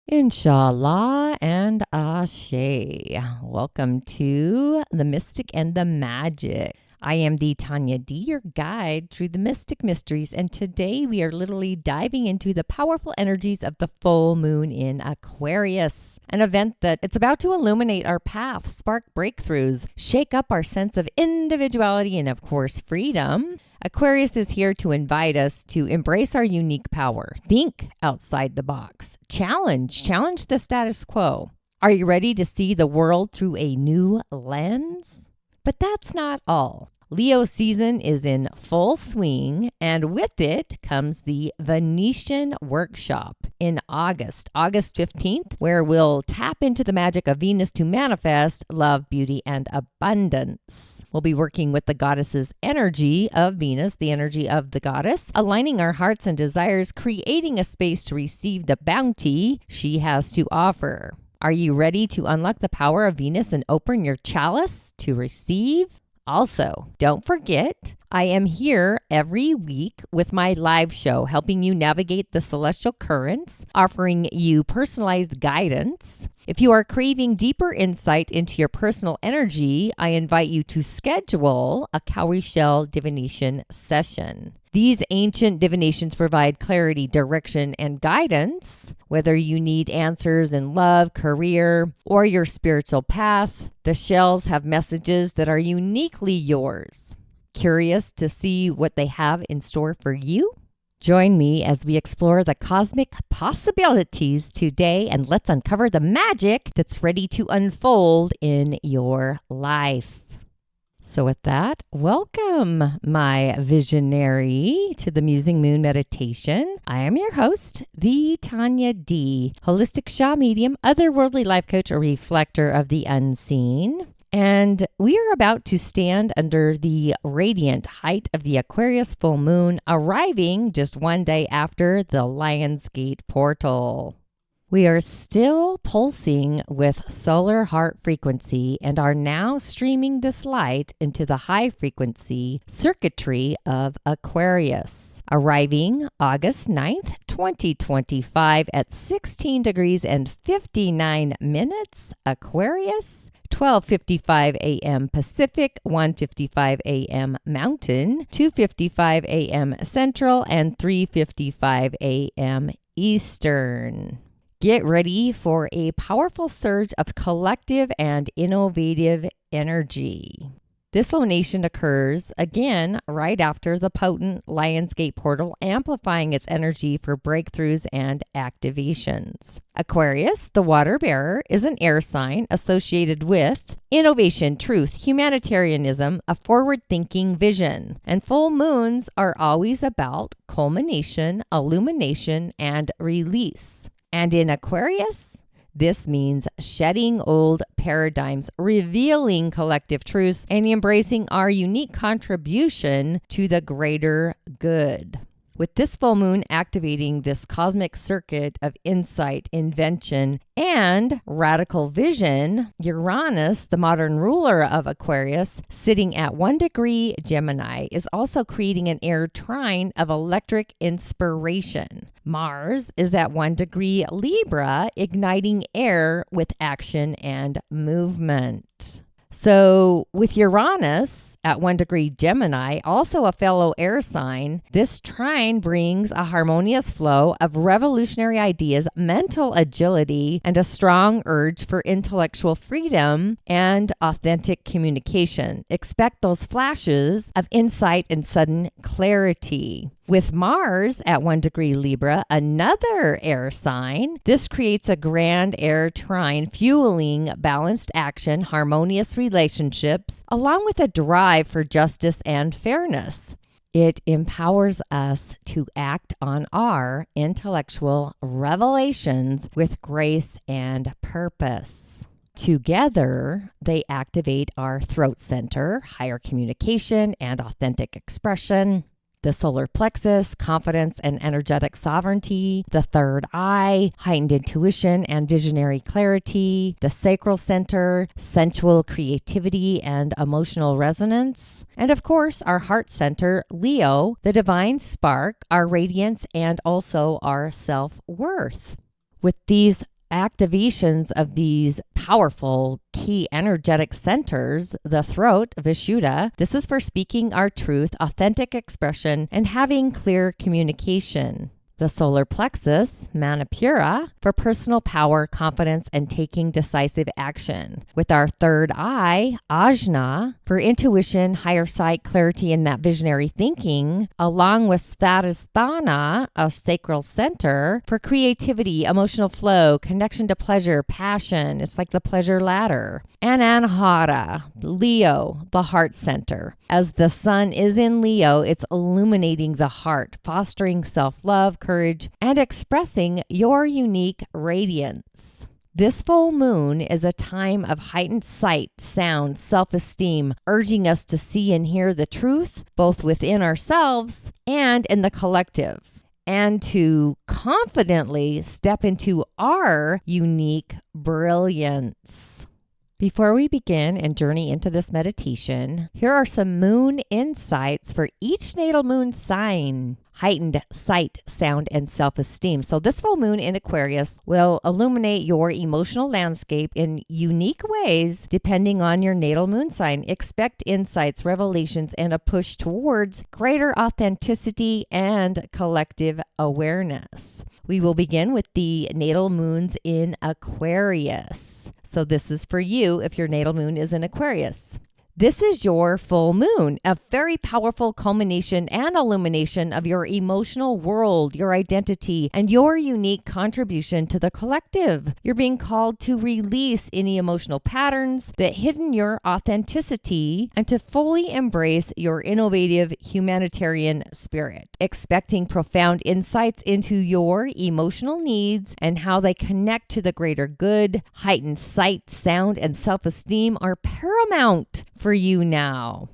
Inshallah and Ashe. Welcome to The Mystic and the Magic. I am the Tonya D, your guide through the mystic mysteries, and today we are literally diving into the powerful energies of the full moon in Aquarius, an event that it's about to illuminate our path, spark breakthroughs, shake up our sense of individuality and, of course, freedom. Aquarius is here to invite us to embrace our unique power, think outside the box, challenge the status quo. Are you ready to see the world through a new lens? But that's not all. Leo season is in full swing, and with it comes the Venetian workshop in August 15th, where we'll tap into the magic of Venus to manifest love, beauty, and abundance. We'll be working with the goddess's energy of Venus, the energy of the goddess, aligning our hearts and desires, creating a space to receive the bounty she has to offer. Are you ready to unlock the power of Venus and open your chalice to receive? Also, don't forget, I am here every week with my live show, helping you navigate the celestial currents, offering you personalized guidance. If you are craving deeper insight into your personal energy, I invite you to schedule a cowrie shell divination session. These ancient divinations provide clarity, direction, and guidance. Whether you need answers in love, career, or your spiritual path, the shells have messages that are uniquely yours. Curious to see what they have in store for you? Join me as we explore the cosmic possibilities today, and let's uncover the magic that's ready to unfold in your life. So with that, welcome, my visionary, to the Musing Moon Meditation. I am your host, the Tonya D, holistic Sha medium, otherworldly life coach, or reflector of the unseen. And we are about to stand under the radiant height of the Aquarius full moon, arriving just one day after the Lionsgate portal. We are still pulsing with solar heart frequency and are now streaming this light into the high frequency circuitry of Aquarius. Arriving August 9th, 2025 at 16 degrees and 59 minutes, Aquarius, 12:55 a.m. Pacific, 1:55 a.m. Mountain, 2:55 a.m. Central, and 3:55 a.m. Eastern. Get ready for a powerful surge of collective and innovative energy. This lunation occurs again right after the potent Lionsgate portal, amplifying its energy for breakthroughs and activations. Aquarius, the water bearer, is an air sign associated with innovation, truth, humanitarianism, a forward-thinking vision. And full moons are always about culmination, illumination, and release. And in Aquarius, this means shedding old paradigms, revealing collective truths, and embracing our unique contribution to the greater good. With this full moon activating this cosmic circuit of insight, invention, and radical vision, Uranus, the modern ruler of Aquarius, sitting at 1 degree Gemini, is also creating an air trine of electric inspiration. Mars is at 1 degree Libra, igniting air with action and movement. So with Uranus at 1 degree Gemini, also a fellow air sign, this trine brings a harmonious flow of revolutionary ideas, mental agility, and a strong urge for intellectual freedom and authentic communication. Expect those flashes of insight and sudden clarity. With Mars at 1 degree Libra, another air sign, this creates a grand air trine fueling balanced action, harmonious relationships, along with a drive for justice and fairness. It empowers us to act on our intellectual revelations with grace and purpose. Together, they activate our throat center, higher communication, and authentic expression. The solar plexus, confidence and energetic sovereignty, the third eye, heightened intuition and visionary clarity, the sacral center, sensual creativity and emotional resonance, and of course, our heart center, Leo, the divine spark, our radiance, and also our self-worth. With these Activations of these powerful key energetic centers, the throat, Vishuddha, this is for speaking our truth, authentic expression, and having clear communication. The solar plexus, Manipura, for personal power, confidence, and taking decisive action. With our third eye, Ajna, for intuition, higher sight, clarity, and that visionary thinking, along with Svadhisthana, a sacral center, for creativity, emotional flow, connection to pleasure, passion. It's like the pleasure ladder. And Anahata, Leo, the heart center. As the sun is in Leo, it's illuminating the heart, fostering self-love, courage, and expressing your unique radiance. This full moon is a time of heightened sight, sound, self-esteem, urging us to see and hear the truth, both within ourselves and in the collective, and to confidently step into our unique brilliance. Before we begin and journey into this meditation, here are some moon insights for each natal moon sign. Heightened sight, sound, and self-esteem. So this full moon in Aquarius will illuminate your emotional landscape in unique ways depending on your natal moon sign. Expect insights, revelations, and a push towards greater authenticity and collective awareness. We will begin with the natal moons in Aquarius. So this is for you if your natal moon is in Aquarius. This is your full moon, a very powerful culmination and illumination of your emotional world, your identity, and your unique contribution to the collective. You're being called to release any emotional patterns that hidden your authenticity and to fully embrace your innovative humanitarian spirit. Expecting profound insights into your emotional needs and how they connect to the greater good, heightened sight, sound, and self-esteem are paramount for you now.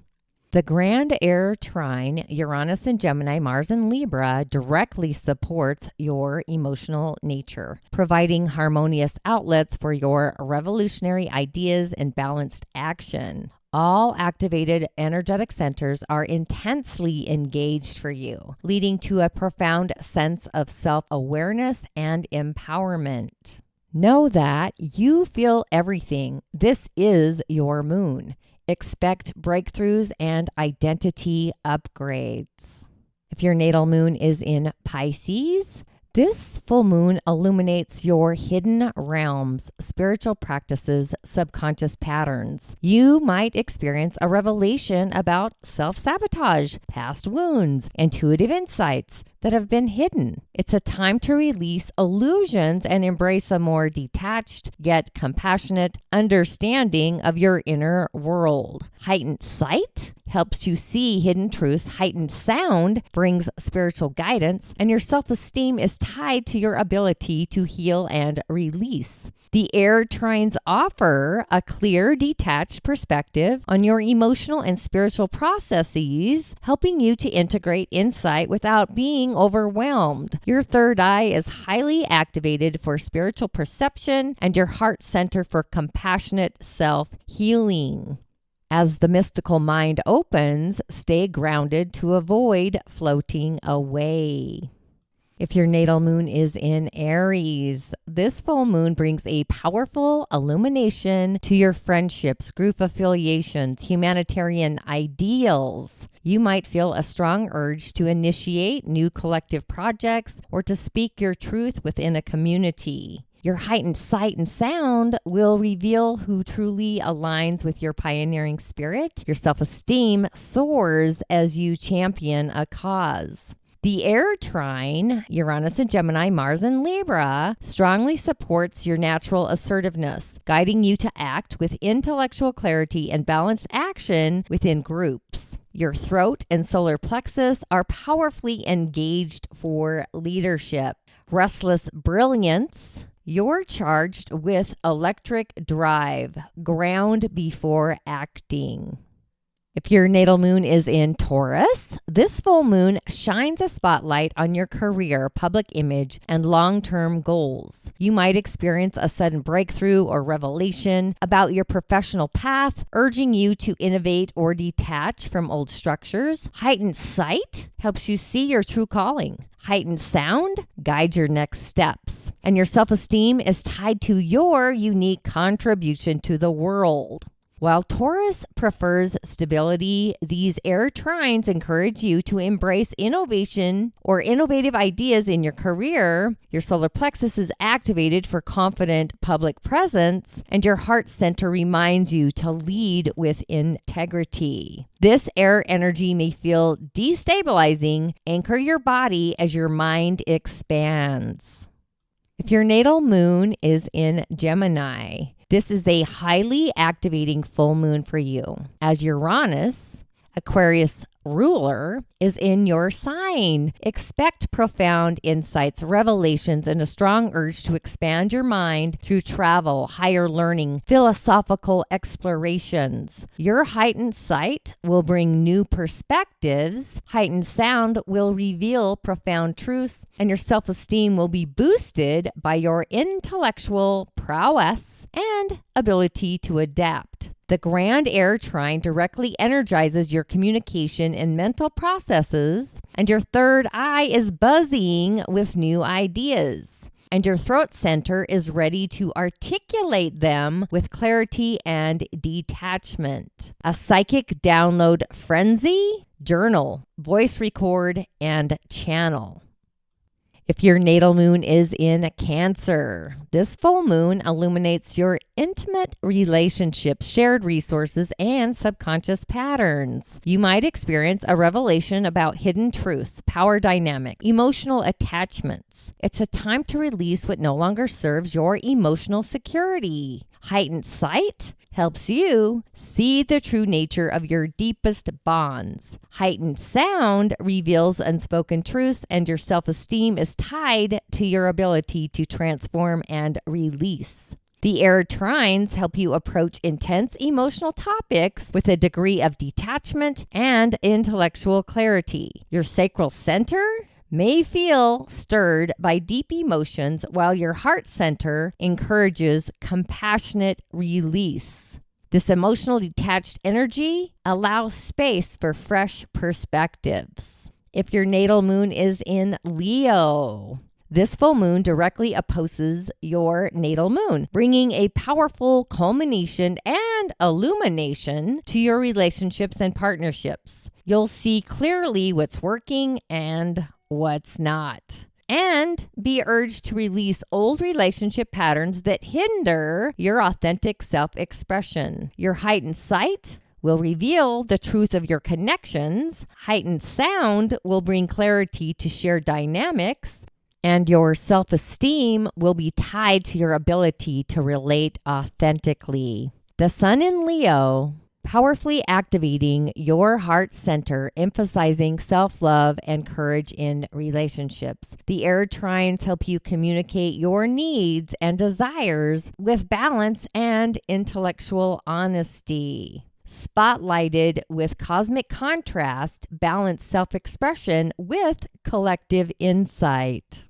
The grand air trine, Uranus and Gemini, Mars and Libra, directly supports your emotional nature, providing harmonious outlets for your revolutionary ideas and balanced action. All activated energetic centers are intensely engaged for you, leading to a profound sense of self-awareness and empowerment. Know that you feel everything. This is your moon. Expect breakthroughs and identity upgrades. If your natal moon is in Pisces, this full moon illuminates your hidden realms, spiritual practices, subconscious patterns. You might experience a revelation about self-sabotage, past wounds, intuitive insights that have been hidden. It's a time to release illusions and embrace a more detached yet compassionate understanding of your inner world. Heightened sight helps you see hidden truths. Heightened sound brings spiritual guidance, and your self-esteem is tied to your ability to heal and release. The air trines offer a clear, detached perspective on your emotional and spiritual processes, helping you to integrate insight without being overwhelmed. Your third eye is highly activated for spiritual perception and your heart center for compassionate self-healing. As the mystical mind opens, stay grounded to avoid floating away. If your natal moon is in Aries, this full moon brings a powerful illumination to your friendships, group affiliations, humanitarian ideals. You might feel a strong urge to initiate new collective projects or to speak your truth within a community. Your heightened sight and sound will reveal who truly aligns with your pioneering spirit. Your self-esteem soars as you champion a cause. The air trine, Uranus and Gemini, Mars and Libra, strongly supports your natural assertiveness, guiding you to act with intellectual clarity and balanced action within groups. Your throat and solar plexus are powerfully engaged for leadership. Restless brilliance, you're charged with electric drive, ground before acting. If your natal moon is in Taurus, this full moon shines a spotlight on your career, public image, and long-term goals. You might experience a sudden breakthrough or revelation about your professional path, urging you to innovate or detach from old structures. Heightened sight helps you see your true calling. Heightened sound guides your next steps. And your self-esteem is tied to your unique contribution to the world. While Taurus prefers stability, these air trines encourage you to embrace innovation or innovative ideas in your career. Your solar plexus is activated for confident public presence, and your heart center reminds you to lead with integrity. This air energy may feel destabilizing. Anchor your body as your mind expands. If your natal moon is in Gemini, this is a highly activating full moon for you, as Uranus, Aquarius ruler, is in your sign. Expect profound insights, revelations, and a strong urge to expand your mind through travel, higher learning, philosophical explorations. Your heightened sight will bring new perspectives. Heightened sound will reveal profound truths, and your self-esteem will be boosted by your intellectual prowess and ability to adapt. The grand air trine directly energizes your communication and mental processes, and your third eye is buzzing with new ideas. And your throat center is ready to articulate them with clarity and detachment. A psychic download frenzy, journal, voice record, and channel. If your natal moon is in Cancer, this full moon illuminates your intimate relationships, shared resources, and subconscious patterns. You might experience a revelation about hidden truths, power dynamics, emotional attachments. It's a time to release what no longer serves your emotional security. Heightened sight helps you see the true nature of your deepest bonds. Heightened sound reveals unspoken truths, and your self-esteem is tied to your ability to transform and release. The air trines help you approach intense emotional topics with a degree of detachment and intellectual clarity. Your sacral center may feel stirred by deep emotions, while your heart center encourages compassionate release. This emotional detached energy allows space for fresh perspectives. If your natal moon is in Leo, this full moon directly opposes your natal moon, bringing a powerful culmination and illumination to your relationships and partnerships. You'll see clearly what's working and what's not, and be urged to release old relationship patterns that hinder your authentic self-expression. Your heightened sight will reveal the truth of your connections. Heightened sound will bring clarity to shared dynamics, and your self-esteem will be tied to your ability to relate authentically. The sun in Leo, powerfully activating your heart center, emphasizing self-love and courage in relationships. The air trines help you communicate your needs and desires with balance and intellectual honesty. Spotlighted with cosmic contrast, balance self-expression with collective insight.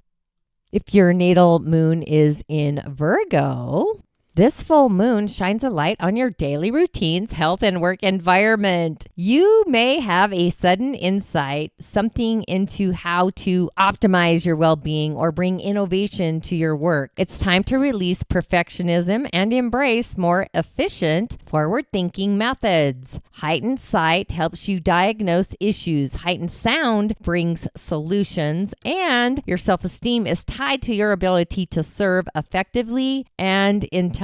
If your natal moon is in Virgo, this full moon shines a light on your daily routines, health, and work environment. You may have a sudden insight, something into how to optimize your well-being or bring innovation to your work. It's time to release perfectionism and embrace more efficient, forward-thinking methods. Heightened sight helps you diagnose issues. Heightened sound brings solutions, and your self-esteem is tied to your ability to serve effectively and intelligently.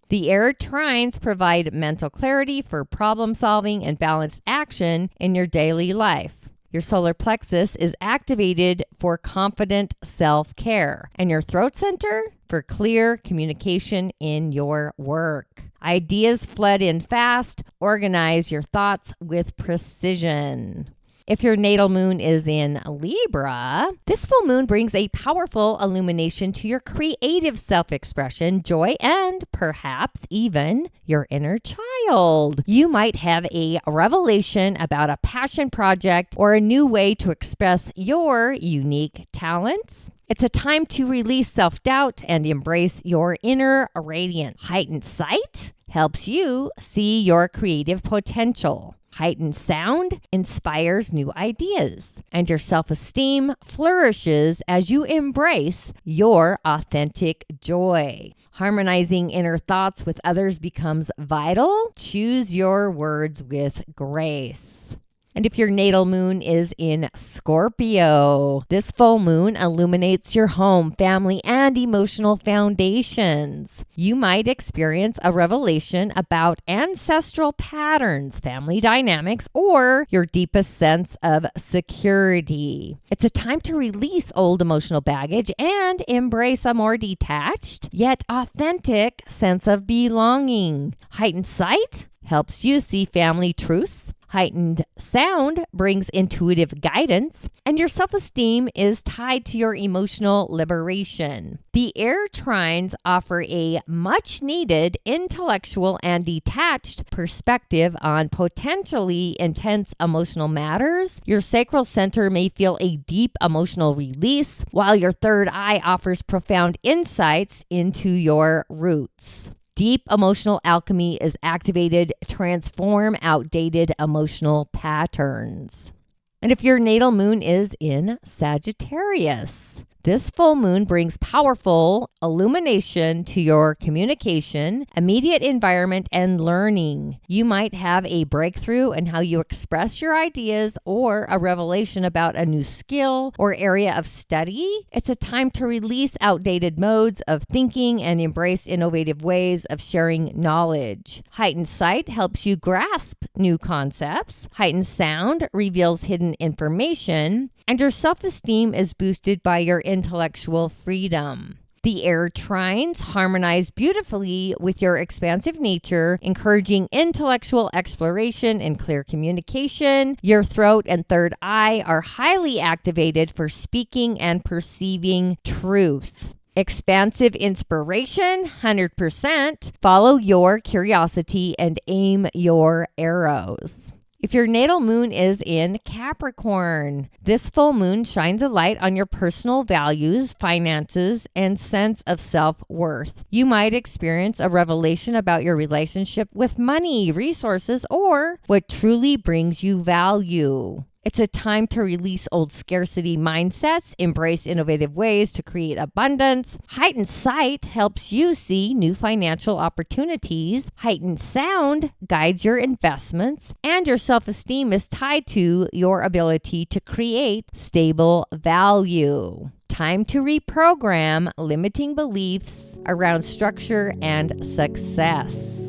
The air trines provide mental clarity for problem solving and balanced action in your daily life. Your solar plexus is activated for confident self-care, and your throat center for clear communication in your work. Ideas flood in fast. Organize your thoughts with precision. If your natal moon is in Libra, this full moon brings a powerful illumination to your creative self-expression, joy, and perhaps even your inner child. child. You might have a revelation about a passion project or a new way to express your unique talents. It's a time to release self-doubt and embrace your inner radiance. Heightened sight helps you see your creative potential. Heightened sound inspires new ideas, and your self-esteem flourishes as you embrace your authentic joy. Harmonizing inner thoughts with others becomes vital. Choose your words with grace. And if your natal moon is in Scorpio, this full moon illuminates your home, family, and emotional foundations. You might experience a revelation about ancestral patterns, family dynamics, or your deepest sense of security. It's a time to release old emotional baggage and embrace a more detached, yet authentic sense of belonging. Heightened sight helps you see family truths. Heightened sound brings intuitive guidance, and your self-esteem is tied to your emotional liberation. The air trines offer a much-needed intellectual and detached perspective on potentially intense emotional matters. Your sacral center may feel a deep emotional release, while your third eye offers profound insights into your roots. Deep emotional alchemy is activated to transform outdated emotional patterns. And if your natal moon is in Sagittarius, this full moon brings powerful illumination to your communication, immediate environment, and learning. You might have a breakthrough in how you express your ideas or a revelation about a new skill or area of study. It's a time to release outdated modes of thinking and embrace innovative ways of sharing knowledge. Heightened sight helps you grasp new concepts. Heightened sound reveals hidden information, and your self-esteem is boosted by your intellectual freedom. The air trines harmonize beautifully with your expansive nature, encouraging intellectual exploration and clear communication. Your throat and third eye are highly activated for speaking and perceiving truth. Expansive inspiration, 100%. Follow your curiosity and aim your arrows. If your natal moon is in Capricorn, this full moon shines a light on your personal values, finances, and sense of self-worth. You might experience a revelation about your relationship with money, resources, or what truly brings you value. It's a time to release old scarcity mindsets, embrace innovative ways to create abundance. Heightened sight helps you see new financial opportunities. Heightened sound guides your investments, and your self-esteem is tied to your ability to create stable value. Time to reprogram limiting beliefs around structure and success.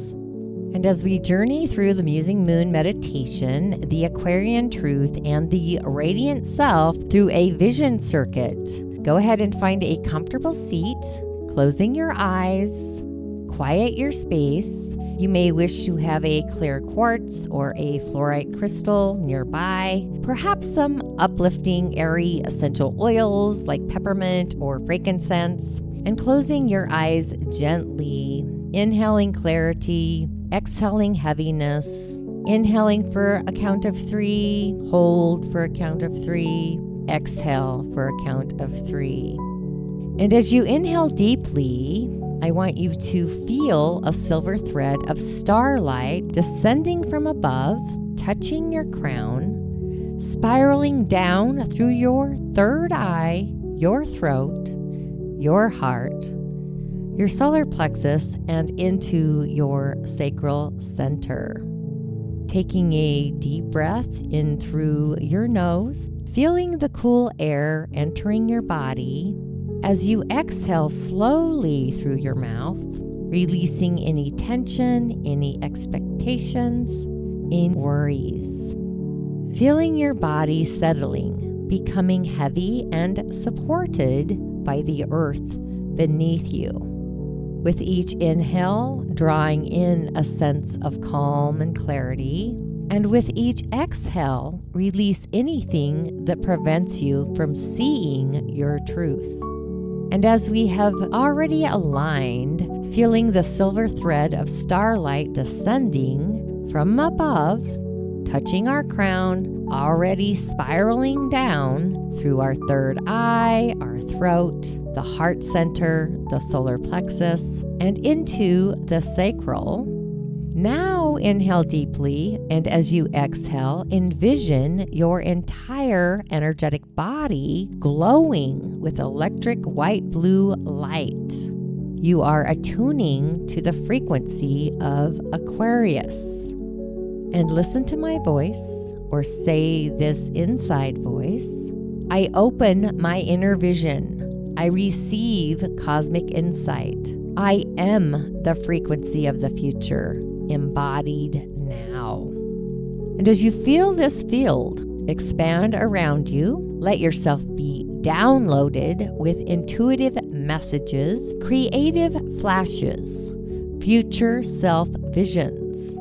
And as we journey through the Musing Moon meditation, the Aquarian truth, and the radiant self through a vision circuit, go ahead and find a comfortable seat, closing your eyes, quiet your space. You may wish to have a clear quartz or a fluorite crystal nearby, perhaps some uplifting, airy essential oils like peppermint or frankincense, and closing your eyes gently, inhaling clarity, exhaling heaviness, inhaling for a count of 3, hold for a count of 3, exhale for a count of 3. And as you inhale deeply, I want you to feel a silver thread of starlight descending from above, touching your crown, spiraling down through your third eye, your throat, your heart, your solar plexus, and into your sacral center. Taking a deep breath in through your nose, feeling the cool air entering your body. As you exhale slowly through your mouth, releasing any tension, any expectations, any worries. Feeling your body settling, becoming heavy and supported by the earth beneath you. With each inhale, drawing in a sense of calm and clarity, and with each exhale, release anything that prevents you from seeing your truth. And as we have already aligned, feeling the silver thread of starlight descending, from above, touching our crown, already spiraling down through our third eye, our throat, the heart center, the solar plexus, and into the sacral. Now inhale deeply, and as you exhale, envision your entire energetic body glowing with electric white-blue light. You are attuning to the frequency of Aquarius. And listen to my voice, or say this inside voice. I open my inner vision. I receive cosmic insight. I am the frequency of the future, embodied now. And as you feel this field expand around you, let yourself be downloaded with intuitive messages, creative flashes, future self visions.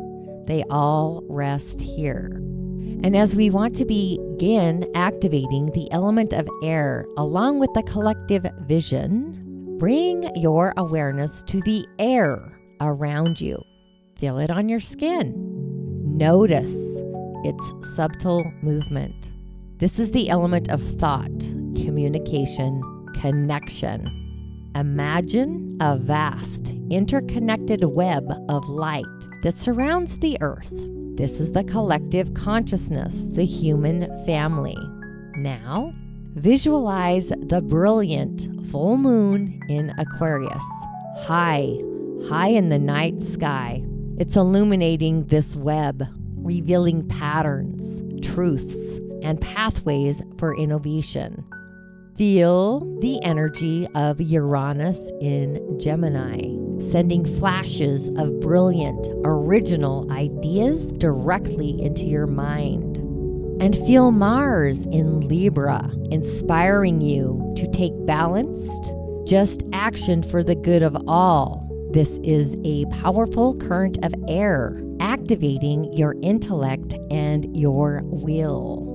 They all rest here. And as we want to begin activating the element of air along with the collective vision, bring your awareness to the air around you. Feel it on your skin. Notice its subtle movement. This is the element of thought, communication, connection. Imagine a vast, interconnected web of light that surrounds the earth. This is the collective consciousness, the human family. Now, visualize the brilliant full moon in Aquarius, high in the night sky. It's illuminating this web, revealing patterns, truths, and pathways for innovation. Feel the energy of Uranus in Gemini, sending flashes of brilliant, original ideas directly into your mind. And feel Mars in Libra, inspiring you to take balanced, just action for the good of all. This is a powerful current of air, activating your intellect and your will.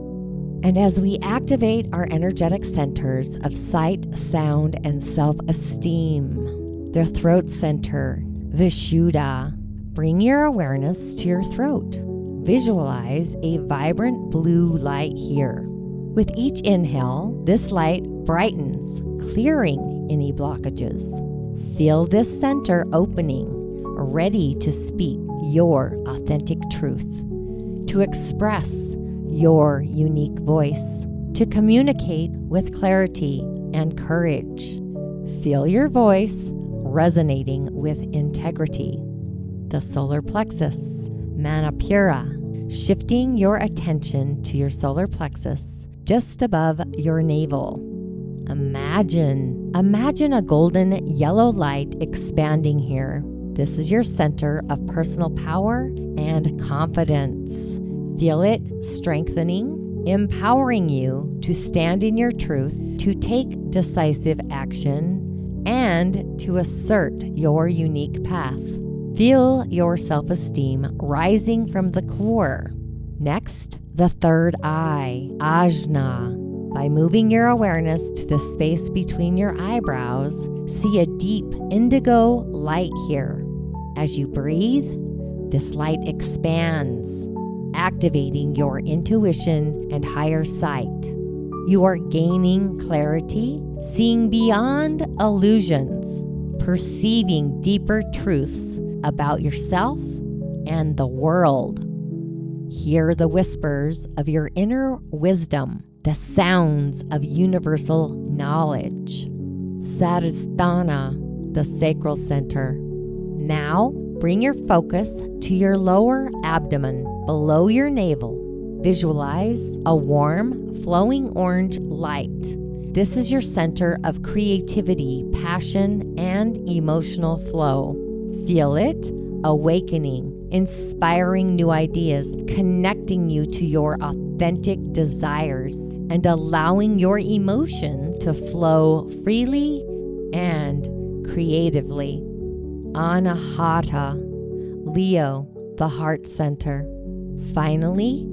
And as we activate our energetic centers of sight, sound, and self-esteem, the throat center, Vishuddha, bring your awareness to your throat. Visualize a vibrant blue light here. With each inhale, this light brightens, clearing any blockages. Feel this center opening, ready to speak your authentic truth, to express your unique voice, to communicate with clarity and courage. Feel your voice resonating with integrity. The solar plexus, Manipura, shifting your attention to your solar plexus just above your navel. Imagine a golden yellow light expanding here. This is your center of personal power and confidence. Feel it strengthening, empowering you to stand in your truth, to take decisive action, and to assert your unique path. Feel your self-esteem rising from the core. Next, the third eye, Ajna. By moving your awareness to the space between your eyebrows, see a deep indigo light here. As you breathe, this light expands, activating your intuition and higher sight. You are gaining clarity, seeing beyond illusions, perceiving deeper truths about yourself and the world. Hear the whispers of your inner wisdom, the sounds of universal knowledge. Svadhisthana, the sacral center. Now, bring your focus to your lower abdomen, below your navel. Visualize a warm, flowing orange light. This is your center of creativity, passion, and emotional flow. Feel it awakening, inspiring new ideas, connecting you to your authentic desires, and allowing your emotions to flow freely and creatively. Anahata, Leo, the heart center. Finally,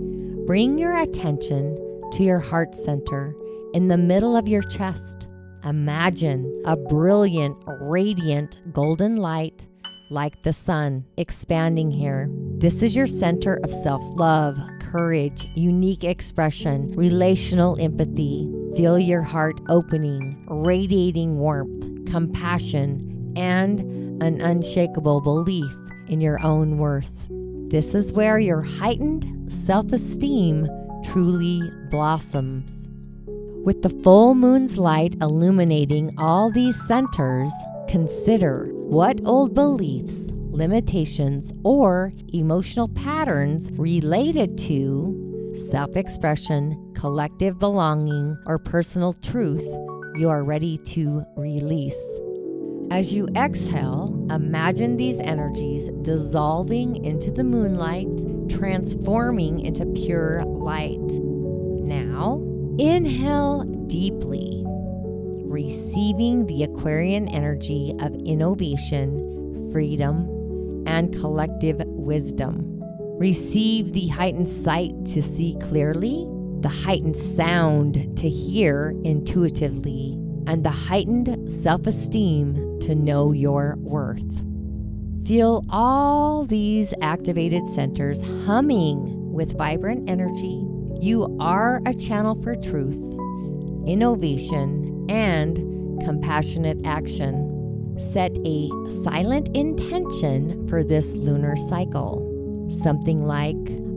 bring your attention to your heart center in the middle of your chest. Imagine a brilliant, radiant golden light like the sun, expanding here. This is your center of self-love, courage, unique expression, relational empathy. Feel your heart opening, radiating warmth, compassion, and an unshakable belief in your own worth. This is where your heightened self-esteem truly blossoms. With the full moon's light illuminating all these centers, consider what old beliefs, limitations, or emotional patterns related to self-expression, collective belonging, or personal truth you are ready to release. As you exhale, imagine these energies dissolving into the moonlight, transforming into pure light. Now, inhale deeply, receiving the Aquarian energy of innovation, freedom, and collective wisdom. Receive the heightened sight to see clearly, the heightened sound to hear intuitively, and the heightened self-esteem to know your worth. Feel all these activated centers humming with vibrant energy. You are a channel for truth, innovation, and compassionate action. Set a silent intention for this lunar cycle. Something like,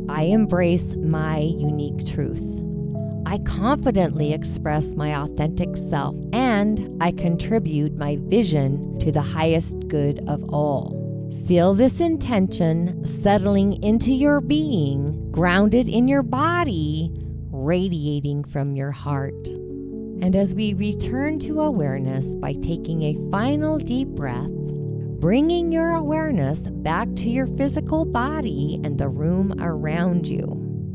I embrace my unique truth. I confidently express my authentic self, and I contribute my vision to the highest good of all. Feel this intention settling into your being, grounded in your body, radiating from your heart. And as we return to awareness by taking a final deep breath, bringing your awareness back to your physical body and the room around you,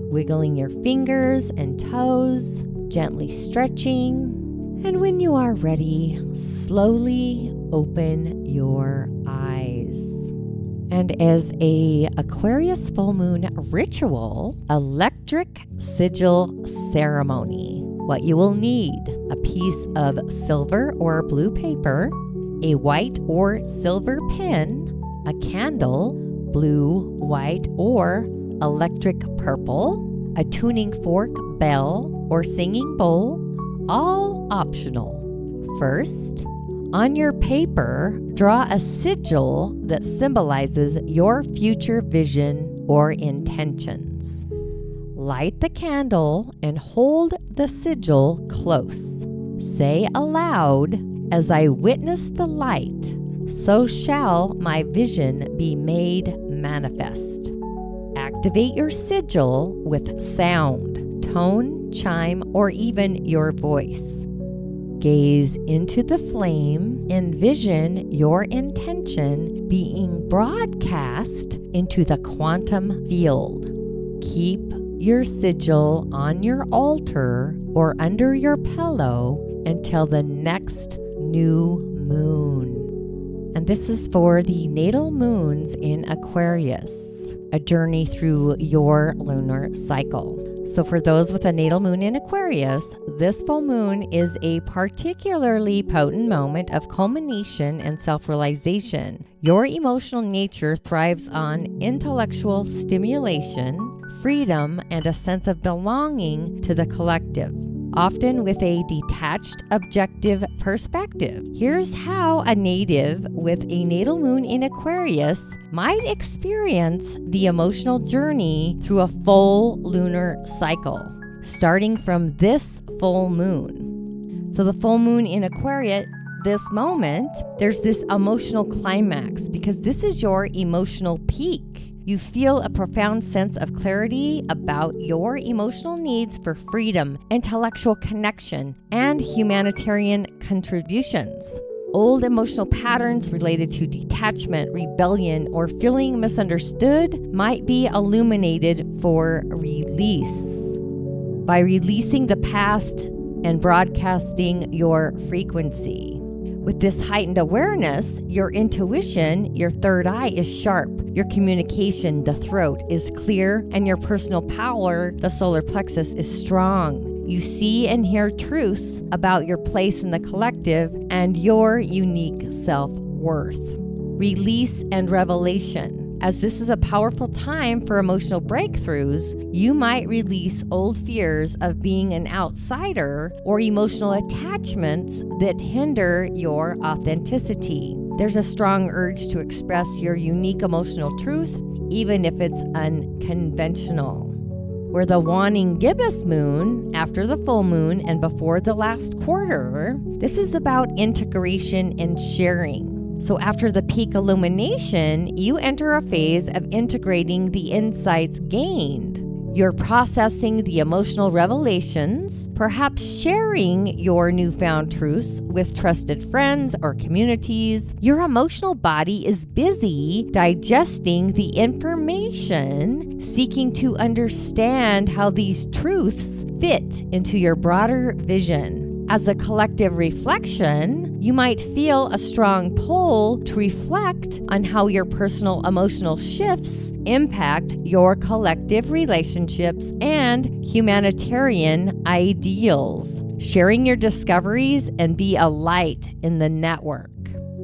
wiggling your fingers and toes, gently stretching, and when you are ready, slowly open your eyes. And as a Aquarius full moon ritual, electric sigil ceremony, what you will need: a piece of silver or blue paper, a white or silver pen, a candle, blue, white, or electric purple, a tuning fork, bell, or singing bowl, all optional. First, on your paper, draw a sigil that symbolizes your future vision or intentions. Light the candle and hold the sigil close. Say aloud, as I witness the light, so shall my vision be made manifest. Activate your sigil with sound, tone, chime, or even your voice. Gaze into the flame, envision your intention being broadcast into the quantum field. Keep your sigil on your altar or under your pillow until the next new moon. And this is for the natal moons in Aquarius, a journey through your lunar cycle. So for those with a natal moon in Aquarius, this full moon is a particularly potent moment of culmination and self-realization. Your emotional nature thrives on intellectual stimulation, freedom, and a sense of belonging to the collective, often with a detached, objective perspective. Here's how a native with a natal moon in Aquarius might experience the emotional journey through a full lunar cycle, starting from this full moon. So the full moon in Aquarius, this moment, there's this emotional climax because this is your emotional peak. You feel a profound sense of clarity about your emotional needs for freedom, intellectual connection, and humanitarian contributions. Old emotional patterns related to detachment, rebellion, or feeling misunderstood might be illuminated for release. By releasing the past and broadcasting your frequency. With this heightened awareness, your intuition, your third eye, is sharp. Your communication, the throat, is clear, and your personal power, the solar plexus, is strong. You see and hear truths about your place in the collective and your unique self-worth. release and revelation. As this is a powerful time for emotional breakthroughs, you might release old fears of being an outsider or emotional attachments that hinder your authenticity. There's a strong urge to express your unique emotional truth, even if it's unconventional. Where the waning gibbous moon, after the full moon and before the last quarter, this is about integration and sharing. So after the peak illumination, you enter a phase of integrating the insights gained. You're processing the emotional revelations, perhaps sharing your newfound truths with trusted friends or communities. Your emotional body is busy digesting the information, seeking to understand how these truths fit into your broader vision. As a collective reflection, you might feel a strong pull to reflect on how your personal emotional shifts impact your collective relationships and humanitarian ideals. Sharing your discoveries and be a light in the network.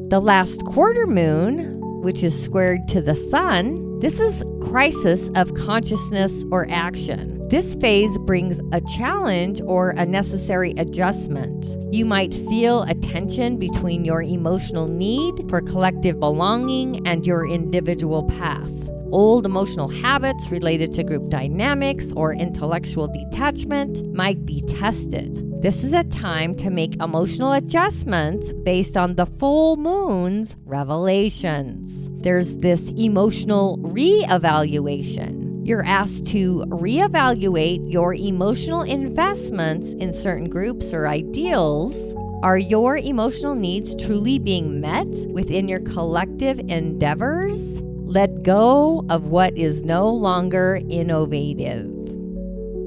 The last quarter moon, which is squared to the sun, this is crisis of consciousness or action. This phase brings a challenge or a necessary adjustment. You might feel a tension between your emotional need for collective belonging and your individual path. Old emotional habits related to group dynamics or intellectual detachment might be tested. This is a time to make emotional adjustments based on the full moon's revelations. There's this emotional reevaluation. You're asked to reevaluate your emotional investments in certain groups or ideals. Are your emotional needs truly being met within your collective endeavors? Let go of what is no longer innovative.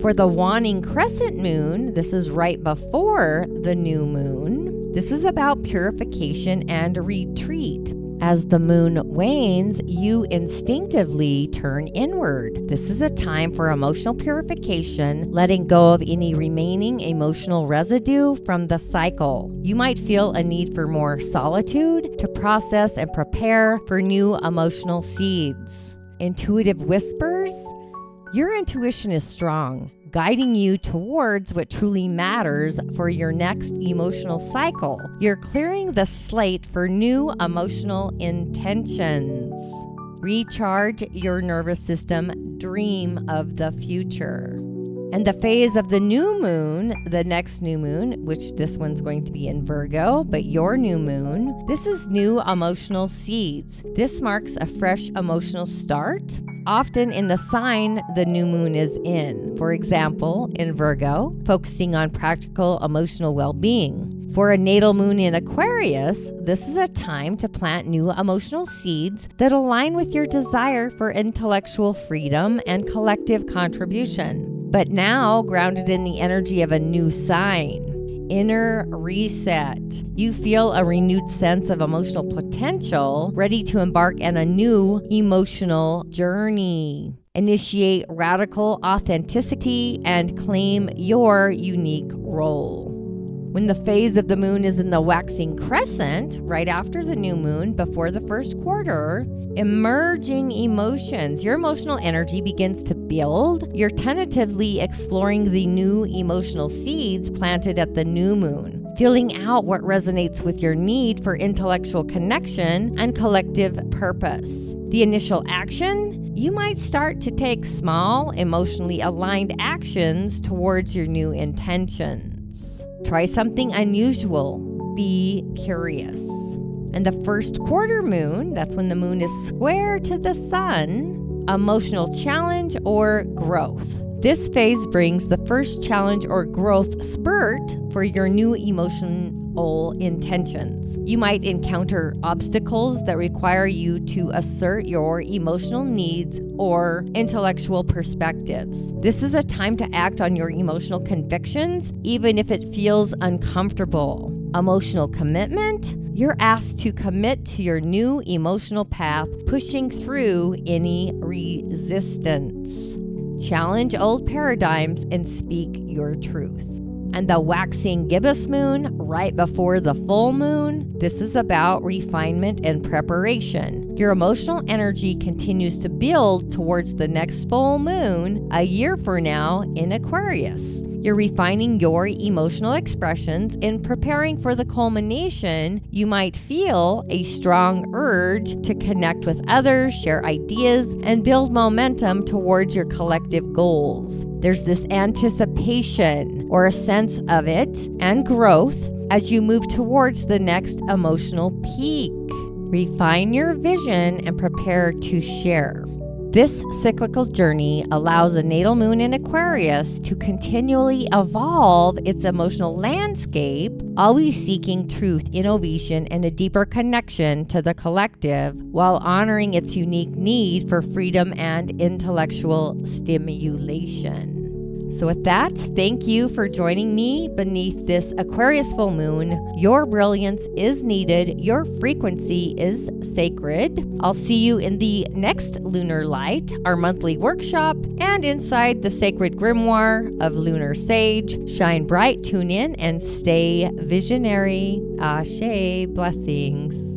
For the waning crescent moon, this is right before the new moon. This is about purification and retreat. As the moon wanes, you instinctively turn inward. This is a time for emotional purification, letting go of any remaining emotional residue from the cycle. You might feel a need for more solitude to process and prepare for new emotional seeds. Intuitive whispers. Your intuition is strong, guiding you towards what truly matters for your next emotional cycle. You're clearing the slate for new emotional intentions. Recharge your nervous system. Dream of the future. And the phase of the new moon, the next new moon, which this one's going to be in Virgo, but your new moon, this is new emotional seeds. This marks a fresh emotional start, often in the sign the new moon is in. For example, in Virgo, focusing on practical emotional well-being. For a natal moon in Aquarius, this is a time to plant new emotional seeds that align with your desire for intellectual freedom and collective contribution. But now grounded in the energy of a new sign. Inner reset. You feel a renewed sense of emotional potential, ready to embark on a new emotional journey. Initiate radical authenticity and claim your unique role. When the phase of the moon is in the waxing crescent, right after the new moon, before the first quarter, emerging emotions, your emotional energy begins to build. You're tentatively exploring the new emotional seeds planted at the new moon, feeling out what resonates with your need for intellectual connection and collective purpose. The initial action, you might start to take small, emotionally aligned actions towards your new intentions. Try something unusual. Be curious. And the first quarter moon, that's when the moon is square to the sun, emotional challenge or growth. This phase brings the first challenge or growth spurt for your new emotional intentions. You might encounter obstacles that require you to assert your emotional needs or intellectual perspectives. This is a time to act on your emotional convictions, even if it feels uncomfortable. Emotional commitment. You're asked to commit to your new emotional path, pushing through any resistance. Challenge old paradigms and speak your truth. And the waxing gibbous moon right before the full moon, this is about refinement and preparation. Your emotional energy continues to build towards the next full moon a year from now in Aquarius. You're refining your emotional expressions and preparing for the culmination. You might feel a strong urge to connect with others, share ideas, and build momentum towards your collective goals. There's this anticipation or a sense of it and growth as you move towards the next emotional peak. Refine your vision and prepare to share. This cyclical journey allows a natal moon in Aquarius to continually evolve its emotional landscape, always seeking truth, innovation, and a deeper connection to the collective while honoring its unique need for freedom and intellectual stimulation. So with that, thank you for joining me beneath this Aquarius full moon. Your brilliance is needed. Your frequency is sacred. I'll see you in the next Lunar Light, our monthly workshop, and inside the sacred grimoire of Lunar Sage. Shine bright, tune in, and stay visionary. Ashe, blessings.